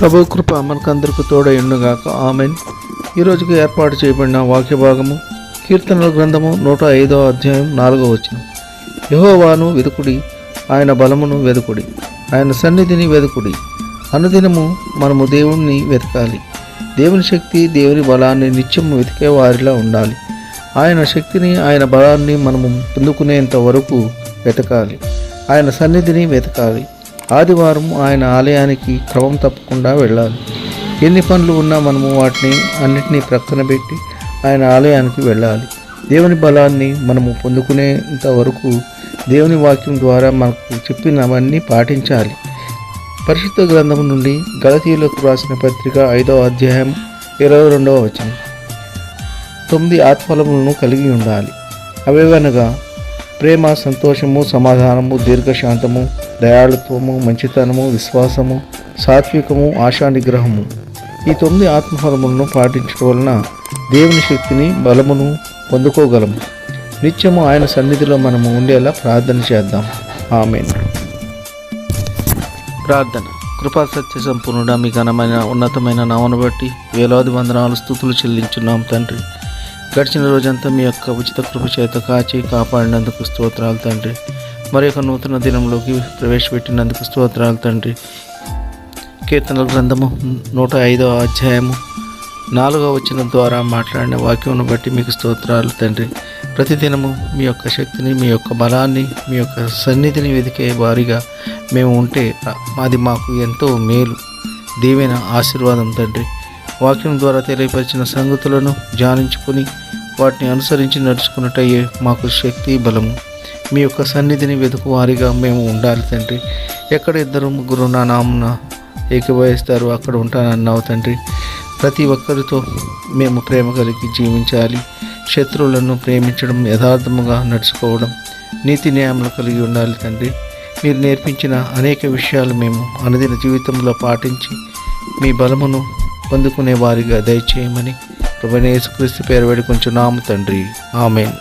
ప్రభు కృప మనకందరికి తోడయుండుగాక. Amen. ఈరోజుకి ఏర్పాటు చేయబడిన వాక్య భాగము కీర్తనల గ్రంథము 105వ అధ్యాయం 4వ వచనం. యెహోవాను వెదుకుడి, ఆయన బలమును వెదుకుడి, ఆయన సన్నిధిని వెదుకుడి. అనుదినము మనము దేవుణ్ణి వెతకాలి. దేవుని శక్తి, దేవుని బలాన్ని నిత్యము వెతికే వారిలా ఉండాలి. ఆయన శక్తిని, ఆయన బలాన్ని మనము పొందుకునేంత వరకు వెతకాలి. ఆయన సన్నిధిని వెతకాలి. ఆదివారం ఆయన ఆలయానికి క్రమం తప్పకుండా వెళ్ళాలి. ఎన్ని పనులు ఉన్నా మనము వాటిని అన్నిటినీ ప్రక్కన పెట్టి ఆయన ఆలయానికి వెళ్ళాలి. దేవుని బలాన్ని మనము పొందుకునేంత వరకు దేవుని వాక్యం ద్వారా మనకు చెప్పినవన్నీ పాటించాలి. పరిశుద్ధ గ్రంథం నుండి గలతీయులకు రాసిన పత్రిక 5వ అధ్యాయం 22వ వచనం. 9 ఆత్మఫలములను కలిగి ఉండాలి. అవేవనగా ప్రేమ, సంతోషము, సమాధానము, దీర్ఘశాంతము, దయాళుత్వము, మంచితనము, విశ్వాసము, సాత్వికము, ఆశానిగ్రహము. ఈ 9 ఆత్మఫలములను పాటించడం వలన దేవుని శక్తిని, బలమును పొందుకోగలము. నిత్యము ఆయన సన్నిధిలో మనము ఉండేలా ప్రార్థన చేద్దాం. ఆమేన్. ప్రార్థన. కృపా సత్య సంపూర్ణుడా, మీ ఘనమైన ఉన్నతమైన నామను బట్టి వేలాది వందనాలు స్తుతులు చెల్లించున్నాం తండ్రి. గడిచిన రోజంతా మీ యొక్క ఉచిత కృప చేత కాచి కాపాడినందుకు స్తోత్రాలు తండ్రి. మరి యొక్క నూతన దినంలోకి ప్రవేశపెట్టినందుకు స్తోత్రాలు తండ్రి. కీర్తనల గ్రంథము 105వ అధ్యాయము 4వ వచనం ద్వారా మాట్లాడిన వాక్యమును బట్టి మీకు స్తోత్రాలు తండ్రి. ప్రతిదినము మీ యొక్క శక్తిని, మీ యొక్క బలాన్ని, మీ యొక్క సన్నిధిని వెతికే వారిగా మేము ఉంటే అది మాకు ఎంతో మేలు, దీవెన, ఆశీర్వాదం తండ్రి. వాక్యం ద్వారా తెలియపరిచిన సంగతులను ధ్యానించుకొని వాటిని అనుసరించి నడుచుకున్నట్టయ్యే మాకు శక్తి, బలము. మీ యొక్క సన్నిధిని వెతుకు వారిగా మేము ఉండాలి తండ్రి. ఎక్కడ 2-3 నా నామున ఏకీభవిస్తారు అక్కడ ఉంటానన్నావు తండ్రి. ప్రతి ఒక్కరితో మేము ప్రేమ కలిగి జీవించాలి. శత్రువులను ప్రేమించడం, యథార్థముగా నడుచుకోవడం, నీతి న్యాయములు కలిగి ఉండాలి తండ్రి. మీరు నేర్పించిన అనేక విషయాలు మేము అనుదిన జీవితంలో పాటించి మీ బలమును పొందుకునే వారిగా దయచేయమని ప్రభువైన యేసుక్రీస్తు పేరు వేడుకొంచున్నాము తండ్రి. ఆమేన్.